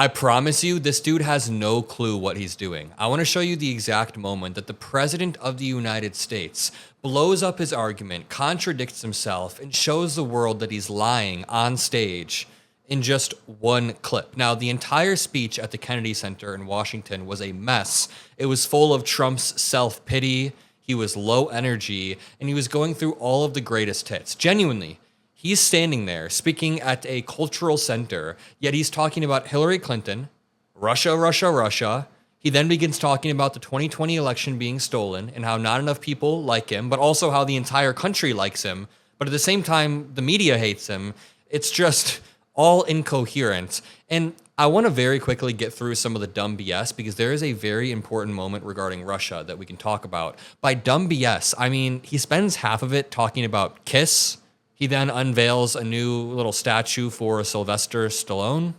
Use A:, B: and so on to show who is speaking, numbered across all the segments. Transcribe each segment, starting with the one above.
A: I promise you, this dude has no clue what he's doing. I want to show you the exact moment that the President of the United States blows up his argument, contradicts himself, and shows the world that he's lying on stage in just one clip. Now, the entire speech at the Kennedy Center in Washington was a mess. It was full of Trump's self-pity, he was low energy, and he was going through all of the greatest hits. Genuinely. He's standing there speaking at a cultural center, yet he's talking about Hillary Clinton, Russia, Russia, Russia. He then begins talking about the 2020 election being stolen and how not enough people like him, but also how the entire country likes him. But at the same time, the media hates him. It's just all incoherent. And I want to very quickly get through some of the dumb BS because there is a very important moment regarding Russia that we can talk about. By dumb BS, I mean he spends half of it talking about Kiss. He then unveils a new little statue for Sylvester Stallone.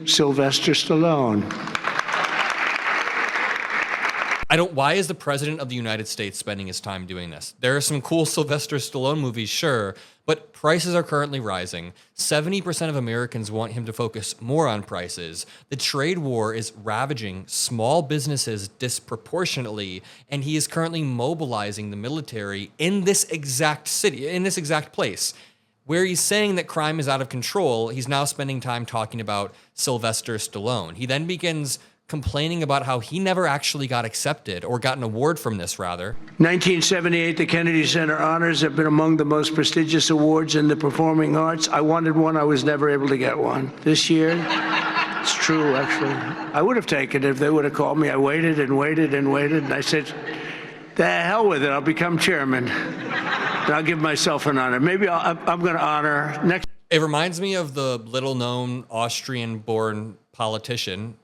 B: Sylvester Stallone.
A: Why is the President of the United States spending his time doing this? There are some cool Sylvester Stallone movies, sure, but prices are currently rising. 70% of Americans want him to focus more on prices. The trade war is ravaging small businesses disproportionately, and he is currently mobilizing the military in this exact city, in this exact place. Where he's saying that crime is out of control, he's now spending time talking about Sylvester Stallone. He then begins complaining about how he never actually got accepted or got an award from this, rather.
B: 1978, the Kennedy Center Honors have been among the most prestigious awards in the performing arts. I wanted one. I was never able to get one. This year, it's true, actually. I would have taken it if they would have called me. I waited and waited and waited, and I said, the hell with it. I'll become chairman. And I'll give myself an honor. Maybe I'm going to honor next.
A: It reminds me of the little-known Austrian-born politician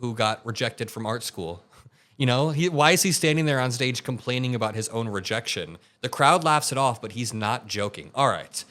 A: who got rejected from art school. You know, why is he standing there on stage complaining about his own rejection? The crowd laughs it off, but he's not joking. All right.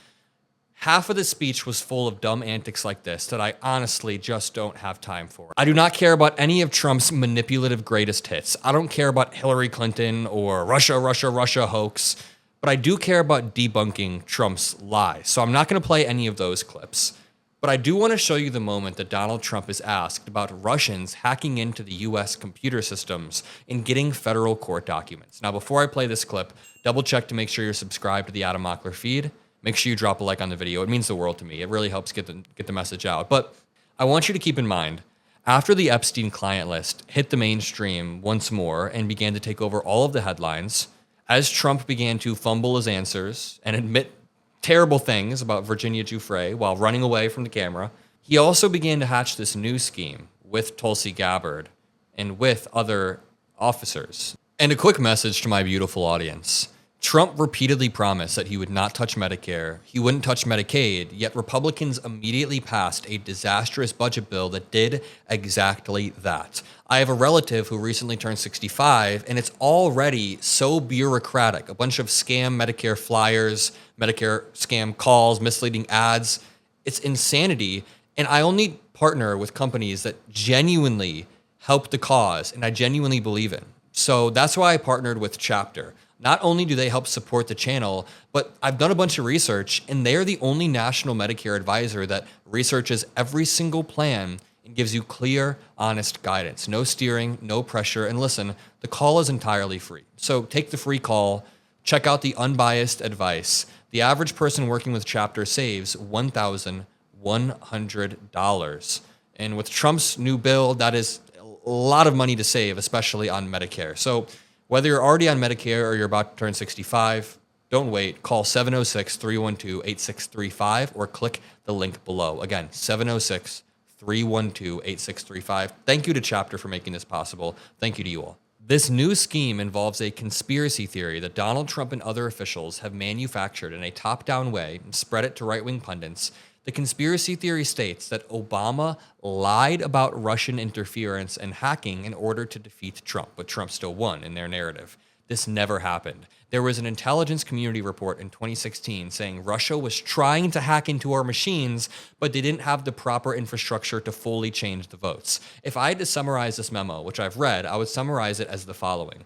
A: Half of the speech was full of dumb antics like this that I honestly just don't have time for. I do not care about any of Trump's manipulative greatest hits. I don't care about Hillary Clinton or Russia, Russia, Russia hoax, but I do care about debunking Trump's lies. So I'm not going to play any of those clips. But I do want to show you the moment that Donald Trump is asked about Russians hacking into the US computer systems and getting federal court documents. Now, before I play this clip, double check to make sure you're subscribed to the Adam Mockler feed. Make sure you drop a like on the video. It means the world to me. It really helps get the message out. But I want you to keep in mind, after the Epstein client list hit the mainstream once more and began to take over all of the headlines, as Trump began to fumble his answers and admit terrible things about Virginia Giuffre while running away from the camera, he also began to hatch this new scheme with Tulsi Gabbard and with other officers. And a quick message to my beautiful audience. Trump repeatedly promised that he would not touch Medicare, he wouldn't touch Medicaid, yet Republicans immediately passed a disastrous budget bill that did exactly that. I have a relative who recently turned 65, and it's already so bureaucratic. A bunch of scam Medicare flyers, Medicare scam calls, misleading ads. It's insanity, and I only partner with companies that genuinely help the cause, and I genuinely believe in. So that's why I partnered with Chapter. Not only do they help support the channel, but I've done a bunch of research, and they're the only national Medicare advisor that researches every single plan and gives you clear, honest guidance. No steering, no pressure, and listen, the call is entirely free. So take the free call, check out the unbiased advice. The average person working with Chapter saves $1,100. And with Trump's new bill, that is a lot of money to save, especially on Medicare. So whether you're already on Medicare or you're about to turn 65, don't wait. Call 706-312-8635 or click the link below. Again, 706-312-8635. Thank you to Chapter for making this possible. Thank you to you all. This new scheme involves a conspiracy theory that Donald Trump and other officials have manufactured in a top-down way and spread it to right-wing pundits. The conspiracy theory states that Obama lied about Russian interference and hacking in order to defeat Trump, but Trump still won in their narrative. This never happened. There was an intelligence community report in 2016 saying Russia was trying to hack into our machines, but they didn't have the proper infrastructure to fully change the votes. If I had to summarize this memo, which I've read, I would summarize it as the following.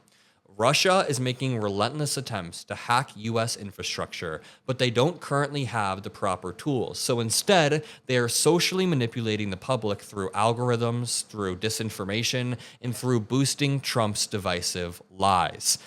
A: Russia is making relentless attempts to hack US infrastructure, but they don't currently have the proper tools. So instead, they are socially manipulating the public through algorithms, through disinformation, and through boosting Trump's divisive lies.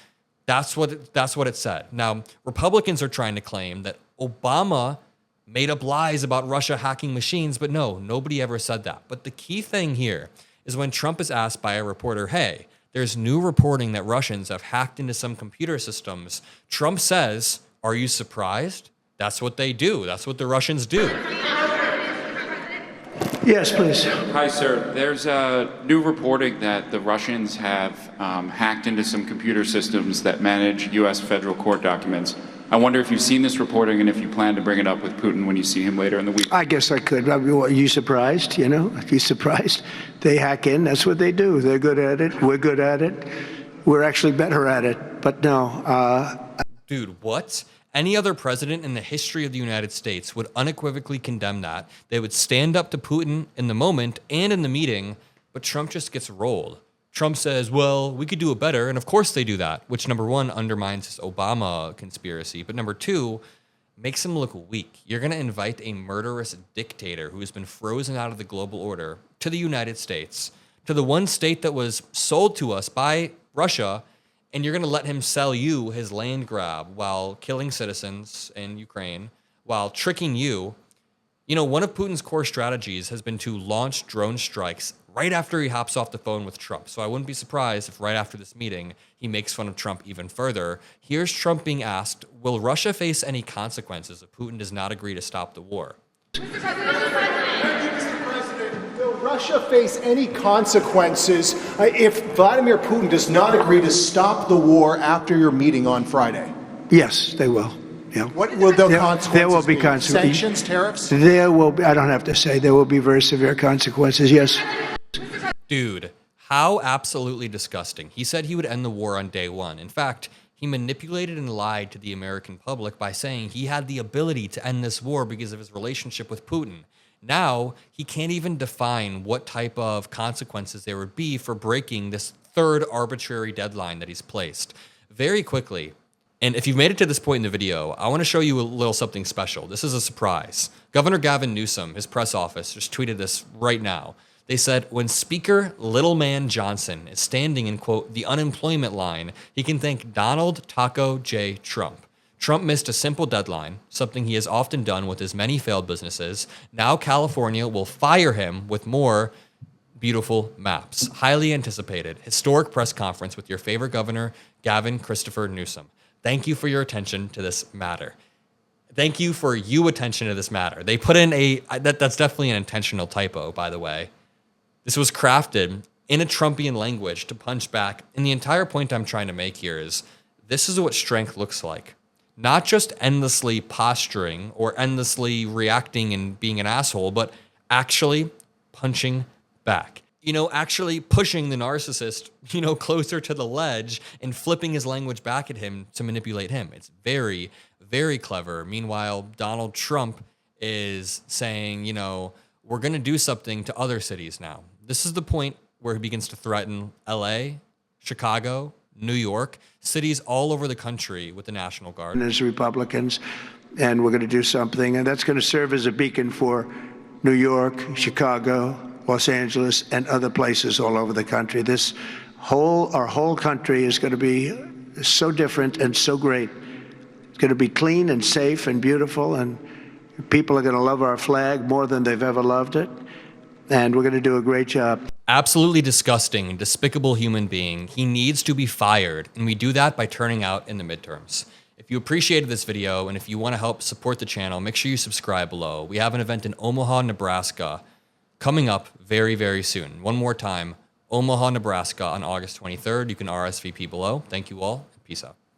A: That's what it said. Now, Republicans are trying to claim that Obama made up lies about Russia hacking machines, but no, nobody ever said that. But the key thing here is when Trump is asked by a reporter, hey, there's new reporting that Russians have hacked into some computer systems, Trump says, are you surprised? That's what they do. That's what the Russians do.
B: Yes, please.
C: Hi, sir. There's new reporting that the Russians have hacked into some computer systems that manage U.S. federal court documents. I wonder if you've seen this reporting and if you plan to bring it up with Putin when you see him later in the week.
B: I guess I could. Are you surprised? You know, are you surprised? They hack in. That's what they do. They're good at it. We're good at it. We're actually better at it. But no.
A: Dude, what? Any other president in the history of the United States would unequivocally condemn that. They would stand up to Putin in the moment and in the meeting, but Trump just gets rolled. Trump says, well, we could do it better. And of course they do that, which number one, undermines his Obama conspiracy. But number two, makes him look weak. You're going to invite a murderous dictator who has been frozen out of the global order to the United States, to the one state that was sold to us by Russia, and you're going to let him sell you his land grab while killing citizens in Ukraine, while tricking you. You know, one of Putin's core strategies has been to launch drone strikes right after he hops off the phone with Trump. So I wouldn't be surprised if right after this meeting, he makes fun of Trump even further. Here's Trump being asked, will Russia face any consequences if Putin does not agree to stop the war?
D: Thank you, Mr. President. Will Russia face any consequences if Vladimir Putin does not agree to stop the war after your meeting on Friday?
B: Yes, they will. Yeah.
D: What will the consequences
B: There will be
D: be?
B: consequences.
D: Sanctions, tariffs?
B: There will be, I don't have to say, there will be very severe consequences, yes.
A: Dude, how absolutely disgusting. He said he would end the war on day one. In fact, he manipulated and lied to the American public by saying he had the ability to end this war because of his relationship with Putin. Now, he can't even define what type of consequences there would be for breaking this third arbitrary deadline that he's placed. Very quickly, and if you've made it to this point in the video, I want to show you a little something special. This is a surprise. Governor Gavin Newsom, his press office, just tweeted this right now. They said, when Speaker Little Man Johnson is standing in, quote, the unemployment line, he can thank Donald Taco J. Trump. Trump missed a simple deadline, something he has often done with his many failed businesses. Now California will fire him with more beautiful maps. Highly anticipated. Historic press conference with your favorite governor, Gavin Christopher Newsom. Thank you for your attention to this matter. Thank you for attention to this matter. They put in that's definitely an intentional typo, by the way. This was crafted in a Trumpian language to punch back. And the entire point I'm trying to make here is this is what strength looks like. Not just endlessly posturing or endlessly reacting and being an asshole, but actually punching back. You know, actually pushing the narcissist, closer to the ledge and flipping his language back at him to manipulate him. It's very, very clever. Meanwhile, Donald Trump is saying, we're going to do something to other cities now. This is the point where he begins to threaten LA, Chicago, New York, cities all over the country with the National Guard.
B: As Republicans, and we're going to do something, and that's going to serve as a beacon for New York, Chicago, Los Angeles, and other places all over the country. Our whole country is going to be so different and so great. It's going to be clean and safe and beautiful, and people are going to love our flag more than they've ever loved it, and we're going to do a great job.
A: Absolutely disgusting and despicable human being. He needs to be fired, and we do that by turning out in the midterms. If you appreciated this video, and if you want to help support the channel, make sure you subscribe below. We have an event in Omaha, Nebraska, coming up very, very soon. One more time, Omaha, Nebraska on August 23rd. You can RSVP below. Thank you all, and peace out.